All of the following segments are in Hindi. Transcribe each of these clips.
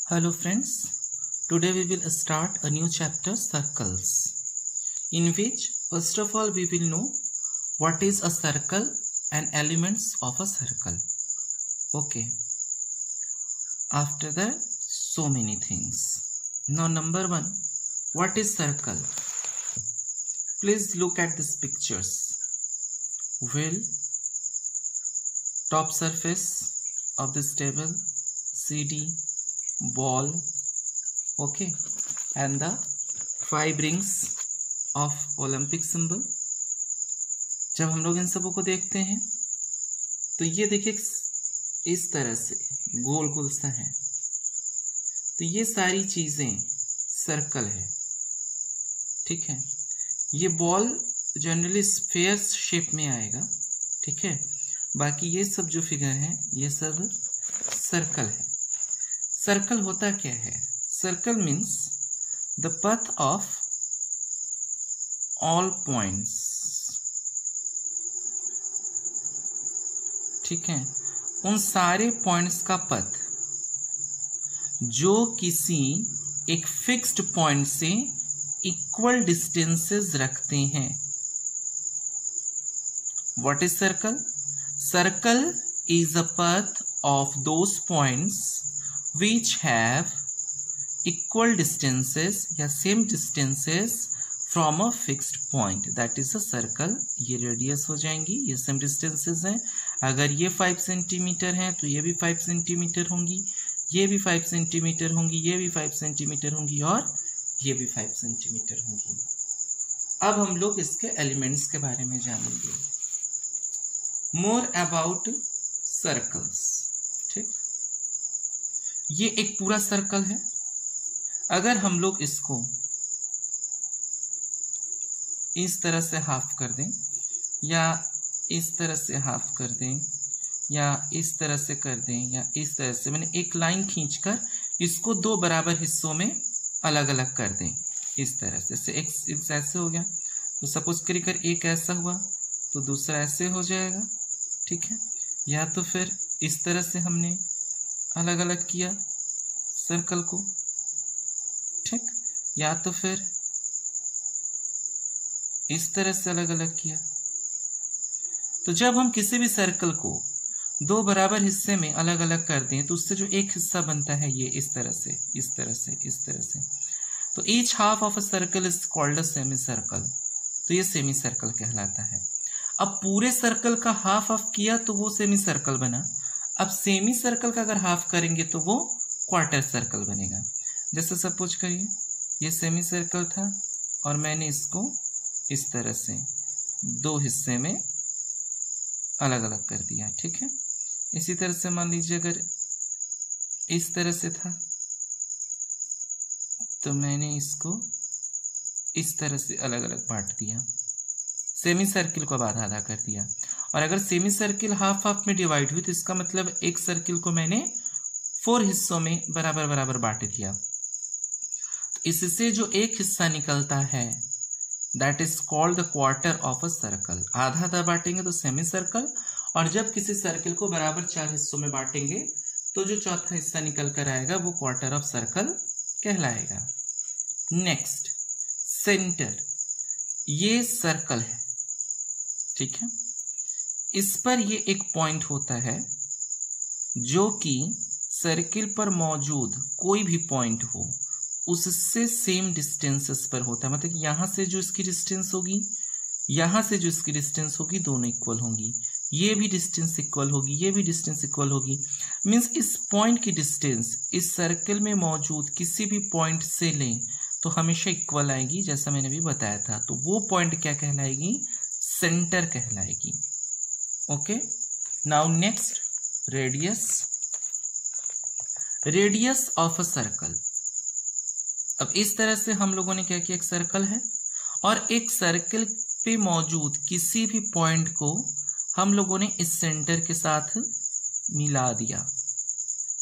Hello friends, today we will start a new chapter, circles, in which first of all we will know what is a circle and elements of a circle. Okay, after that so many things. Now number one, what is circle? Please look at these pictures. Wheel, top surface of this table, CD, ball, okay, and the 5 rings of Olympic symbol. जब हम लोग इन सबों को देखते हैं तो ये देखिए इस तरह से गोल गोल सा है, तो ये सारी चीजें सर्कल है, ठीक है। ये बॉल जनरली स्फेयर शेप में आएगा, ठीक है। बाकी ये सब जो फिगर है ये सब सर्कल है। सर्कल होता क्या है? Circle means the path of all points, ठीक है। उन सारे पॉइंट्स का पथ जो किसी एक फिक्स्ड पॉइंट से इक्वल डिस्टेंसेस रखते हैं। What is circle? Circle is a path of those points which have equal distances या same distances from a fixed point, that is a circle। ये रेडियस हो जाएंगी, ये same distances हैं। अगर ये 5 सेंटीमीटर है तो ये भी 5 सेंटीमीटर होंगी, ये भी 5 सेंटीमीटर होंगी, ये भी 5 सेंटीमीटर होंगी और ये भी 5 सेंटीमीटर होंगी। अब हम लोग इसके एलिमेंट्स के बारे में जानेंगे, मोर अबाउट सर्कल्स, ठीक। ये एक पूरा सर्कल है। अगर हम लोग इसको इस तरह से हाफ कर दें या इस तरह से हाफ कर दें या इस तरह से कर दें या इस तरह से, मैंने एक लाइन खींचकर इसको 2 बराबर हिस्सों में अलग अलग कर दें इस तरह से। जैसे एक ऐसे हो गया तो सपोज करिए एक ऐसा हुआ तो दूसरा ऐसे हो जाएगा, ठीक है। या तो फिर इस तरह से हमने अलग अलग किया सर्कल को, ठीक। या तो फिर इस तरह से अलग अलग किया। तो जब हम किसी भी सर्कल को 2 बराबर हिस्से में अलग अलग कर दें तो उससे जो एक हिस्सा बनता है ये इस तरह से, इस तरह से, इस तरह से, तो each half of a circle is called a semi circle. तो ये सेमी सर्कल कहलाता है। अब पूरे सर्कल का हाफ ऑफ किया तो वो सेमी सर्कल बना। अब सेमी सर्कल का अगर हाफ करेंगे तो वो क्वार्टर सर्कल बनेगा। जैसे सपोज करिए ये सेमी सर्कल था और मैंने इसको इस तरह से 2 हिस्से में अलग अलग कर दिया, ठीक है। इसी तरह से मान लीजिए अगर इस तरह से था तो मैंने इसको इस तरह से अलग अलग बांट दिया, सेमी सर्किल को आधा आधा कर दिया। और अगर सेमी सर्किल हाफ हाफ में डिवाइड हुई तो इसका मतलब एक सर्किल को मैंने 4 हिस्सों में बराबर बराबर बांट दिया। तो इससे जो एक हिस्सा निकलता है that is called the quarter of a circle. आधा आधा बांटेंगे तो सेमी सर्कल, और जब किसी सर्किल को बराबर 4 हिस्सों में बांटेंगे तो जो चौथा हिस्सा निकल कर आएगा वो क्वार्टर ऑफ सर्कल कहलाएगा। नेक्स्ट, सेंटर, ये सर्कल है, ठीक है। इस पर ये एक पॉइंट होता है जो कि सर्किल पर मौजूद कोई भी पॉइंट हो उससे सेम डिस्टेंसेस पर होता है। मतलब यहां से जो इसकी डिस्टेंस होगी, यहां से जो इसकी डिस्टेंस होगी, दोनों इक्वल होंगी। ये भी डिस्टेंस इक्वल होगी, ये भी डिस्टेंस इक्वल होगी। मीन्स इस पॉइंट की डिस्टेंस इस सर्किल में मौजूद किसी भी पॉइंट से लें तो हमेशा इक्वल आएगी, जैसा मैंने भी बताया था। तो वो पॉइंट क्या कहलाएगी? सेंटर कहलाएगी। Okay, now next, radius. Radius of a circle. अब इस तरह से हम लोगों ने क्या किया, एक सर्कल है और एक सर्कल पे मौजूद किसी भी पॉइंट को हम लोगों ने इस सेंटर के साथ मिला दिया,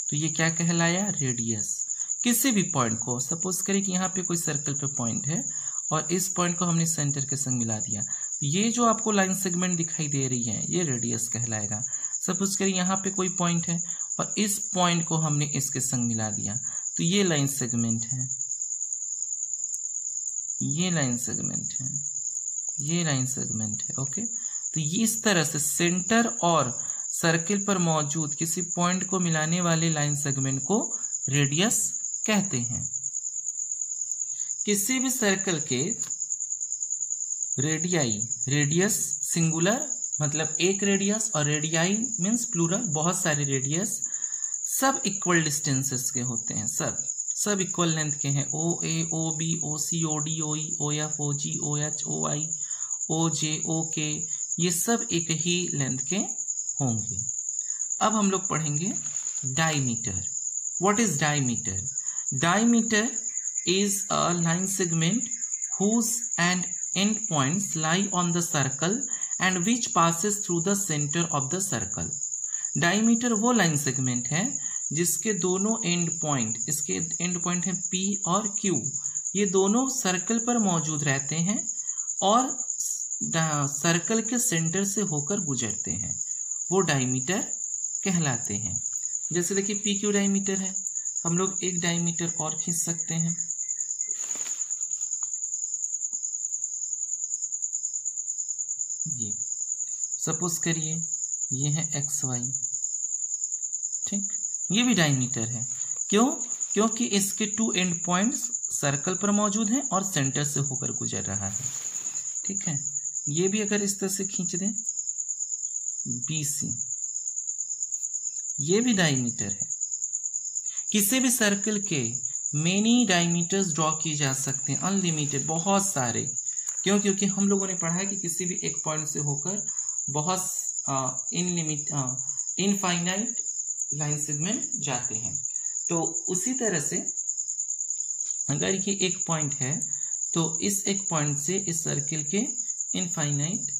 तो ये क्या कहलाया? रेडियस। किसी भी पॉइंट को, सपोज करें कि यहाँ पे कोई सर्कल पे पॉइंट है और इस पॉइंट को हमने सेंटर के संग मिला दिया, ये जो आपको लाइन सेगमेंट दिखाई दे रही है ये रेडियस कहलाएगा। सपोज करिए यहाँ पे कोई पॉइंट है और इस पॉइंट को हमने इसके संग मिला दिया, तो ये लाइन सेगमेंट है, ये लाइन सेगमेंट है, ये लाइन सेगमेंट है। ओके, तो ये इस तरह से सेंटर और सर्किल पर मौजूद किसी पॉइंट को मिलाने वाले लाइन सेगमेंट को रेडियस कहते हैं। किसी भी सर्कल के रेडियाई, रेडियस सिंगुलर मतलब एक रेडियस और रेडियाई मीन्स प्लूरल बहुत सारे रेडियस, सब इक्वल डिस्टेंसेस के होते हैं, सब इक्वल लेंथ के हैं। ओ ए, ओ बी, ओ सी, ओ डी, ओ ई, ओ एफ, ओ जी, ओ एच, ओ आई, ओ जे, ओ के, ये सब एक ही लेंथ के होंगे। अब हम लोग पढ़ेंगे diameter. What is diameter? Diameter is a line segment whose end points lie on the circle and which passes through the center of the circle. Diameter वो लाइन सेगमेंट है जिसके दोनों एंड पॉइंट, इसके एंड पॉइंट है P और Q, ये दोनों सर्कल पर मौजूद रहते हैं और सर्कल के सेंटर से होकर गुजरते हैं, वो डायमीटर कहलाते हैं। जैसे देखिए PQ डायमीटर है, हम लोग एक डायमीटर और खींच सकते हैं। ये सपोज करिए ये है XY, ठीक, ये भी डायमीटर है। क्यों? क्योंकि इसके टू एंड पॉइंट्स सर्कल पर मौजूद हैं और सेंटर से होकर गुजर रहा है, ठीक है। ये भी अगर इस तरह से खींच दें BC, ये भी डायमीटर है। किसी भी सर्कल के मेनी डायमीटर्स ड्रॉ किए जा सकते हैं, अनलिमिटेड, बहुत सारे। क्यों? क्योंकि हम लोगों ने पढ़ा है कि किसी भी एक पॉइंट से होकर बहुत इनफाइनाइट लाइन सेगमेंट जाते हैं। तो उसी तरह से अगर ये एक पॉइंट है तो इस एक पॉइंट से इस सर्किल के इनफाइनाइट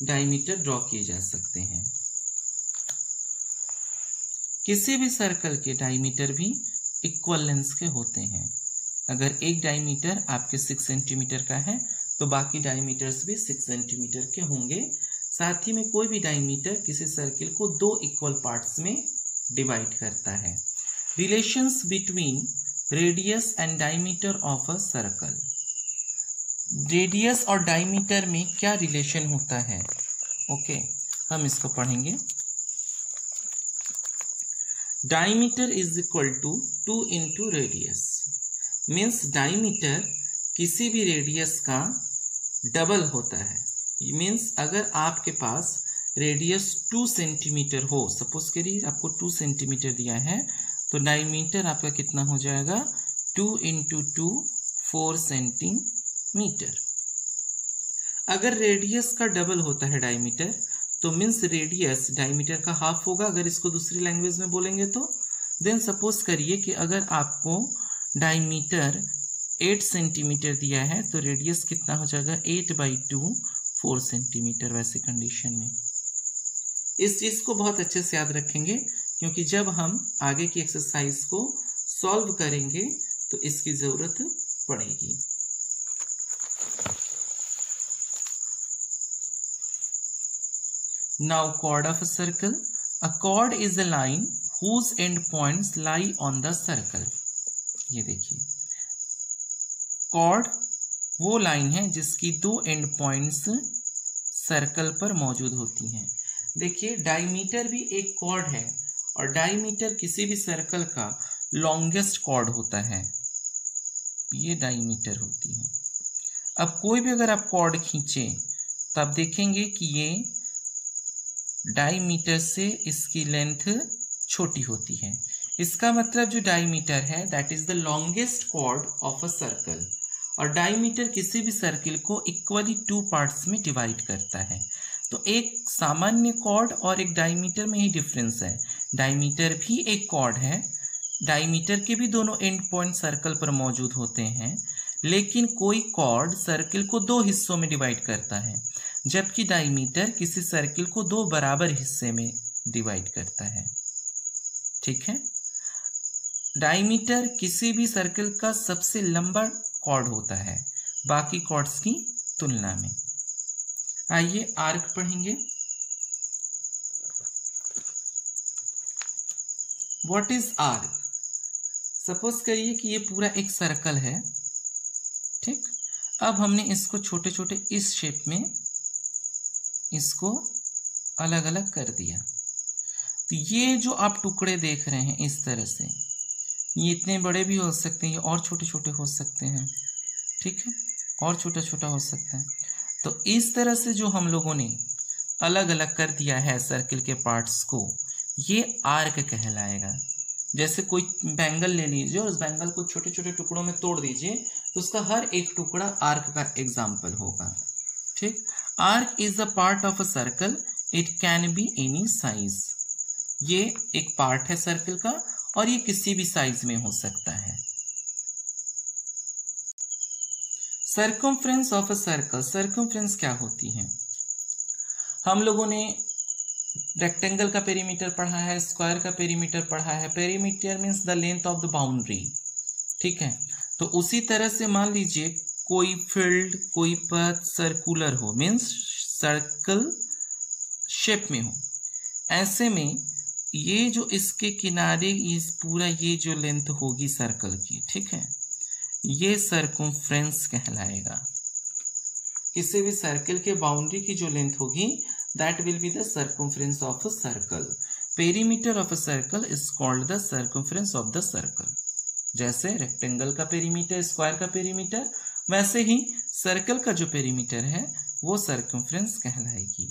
डायमीटर ड्रॉ किए जा सकते हैं। किसी भी सर्कल के डायमीटर भी इक्वल लेंथ के होते हैं। अगर एक डायमीटर आपके 6 सेंटीमीटर का है तो बाकी डायमीटर्स भी 6 सेंटीमीटर के होंगे। साथ ही में कोई भी डायमीटर किसी सर्किल को दो इक्वल पार्ट्स में डिवाइड करता है। Relations between radius and diameter of a circle. Radius और डायमीटर में क्या रिलेशन होता है? ओके, हम इसको पढ़ेंगे। Diameter is equal to 2 into radius, means diameter किसी भी रेडियस का डबल होता है। मीन्स अगर आपके पास रेडियस 2 सेंटीमीटर हो, सपोज करिए आपको 2 सेंटीमीटर दिया है, तो डायमीटर आपका कितना हो जाएगा? 2 इंटू 2 4 सेंटीमीटर। अगर रेडियस का डबल होता है डायमीटर, तो मीन्स रेडियस डायमीटर का हाफ होगा। अगर इसको दूसरी लैंग्वेज में बोलेंगे तो देन सपोज करिए कि अगर आपको डायमीटर 8 सेंटीमीटर दिया है तो रेडियस कितना हो जाएगा? 8/2 4 सेंटीमीटर। वैसे कंडीशन में इस चीज को बहुत अच्छे से याद रखेंगे, क्योंकि जब हम आगे की एक्सरसाइज को सॉल्व करेंगे तो इसकी जरूरत पड़ेगी। Now chord of a circle. A chord is a line whose end points lie on the circle. ये देखिए, chord वो लाइन है जिसकी दो एंड पॉइंट्स सर्कल पर मौजूद होती हैं। देखिए डायमीटर भी एक chord है और डायमीटर किसी भी सर्कल का लॉन्गेस्ट chord होता है, ये डायमीटर होती है। अब कोई भी अगर आप chord खींचें तो आप देखेंगे कि ये डायमीटर से इसकी लेंथ छोटी होती है। इसका मतलब जो डायमीटर है that is the longest chord of a circle. और डायमीटर किसी भी सर्किल को इक्वली 2 पार्ट्स में डिवाइड करता है। तो एक सामान्य कॉर्ड और एक डायमीटर में ही डिफरेंस है। डायमीटर भी एक कॉर्ड है, डायमीटर के भी दोनों एंड पॉइंट सर्कल पर मौजूद होते हैं, लेकिन कोई कॉर्ड सर्किल को 2 हिस्सों में डिवाइड करता है, जबकि डायमीटर किसी सर्किल को 2 बराबर हिस्से में डिवाइड करता है। ठीक है, डायमीटर किसी भी सर्किल का सबसे लंबा कॉर्ड होता है बाकी कॉर्ड्स की तुलना में। आइए आर्क पढ़ेंगे। What is arc? सपोज करिए कि ये पूरा एक सर्कल है, ठीक। अब हमने इसको छोटे छोटे इस शेप में इसको अलग अलग कर दिया। तो ये जो आप टुकड़े देख रहे हैं इस तरह से, ये इतने बड़े भी हो सकते हैं, ये और छोटे छोटे हो सकते हैं, ठीक है, और छोटा छोटा हो सकता है। तो इस तरह से जो हम लोगों ने अलग अलग कर दिया है सर्किल के पार्ट्स को, ये आर्क कहलाएगा। जैसे कोई बैंगल ले लीजिए और उस बैंगल को छोटे छोटे टुकड़ों में तोड़ दीजिए, तो उसका हर एक टुकड़ा आर्क का एग्जाम्पल होगा, ठीक। Arc is a part of a circle, it can be any size. ये एक पार्ट है सर्कल का और ये किसी भी साइज में हो सकता है। Circumference of a circle, circumference क्या होती है? हम लोगों ने रेक्टेंगल का पेरीमीटर पढ़ा है, स्क्वायर का पेरीमीटर पढ़ा है। Perimeter means the length of the boundary, ठीक है। तो उसी तरह से मान लीजिए कोई फील्ड, कोई पथ सर्कुलर हो, मीन्स सर्कल शेप में हो। ऐसे में ये जो इसके किनारे, इस पूरा ये जो लेंथ होगी सर्कल की, ठीक है, ये सर्कमफ्रेंस कहलाएगा। किसी भी सर्कल के बाउंड्री की जो लेंथ होगी, that will be the circumference of a circle. Perimeter of a circle is called the circumference of the circle. जैसे रेक्टेंगल का पेरीमीटर, स्क्वायर का पेरीमीटर, वैसे ही सर्कल का जो पेरीमीटर है वो सर्कमफ्रेंस कहलाएगी,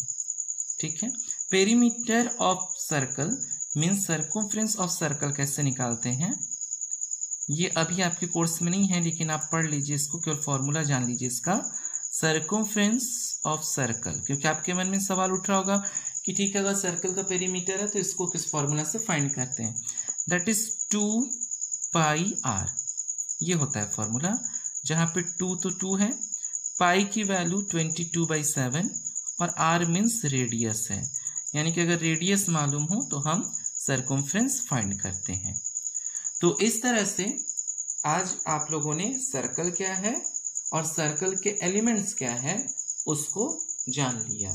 ठीक है। Perimeter of circle means circumference of circle कैसे निकालते हैं, ये अभी आपके कोर्स में नहीं है, लेकिन आप पढ़ लीजिए इसको, केवल फॉर्मूला जान लीजिए इसका, सर्कमफ्रेंस ऑफ सर्कल। क्योंकि आपके मन में सवाल उठ रहा होगा कि ठीक है, अगर सर्कल का पेरीमीटर है तो इसको किस फॉर्मूला से फाइंड करते हैं, दैट इज 2 पाई आर। ये होता है फॉर्मूला, जहां पे 2 तो 2 है, पाई की वैल्यू 22/7 और आर मीन्स रेडियस है, यानी कि अगर रेडियस मालूम हो तो हम सर्कमफ्रेंस फाइंड करते हैं। तो इस तरह से आज आप लोगों ने सर्कल क्या है और सर्कल के एलिमेंट्स क्या है उसको जान लिया।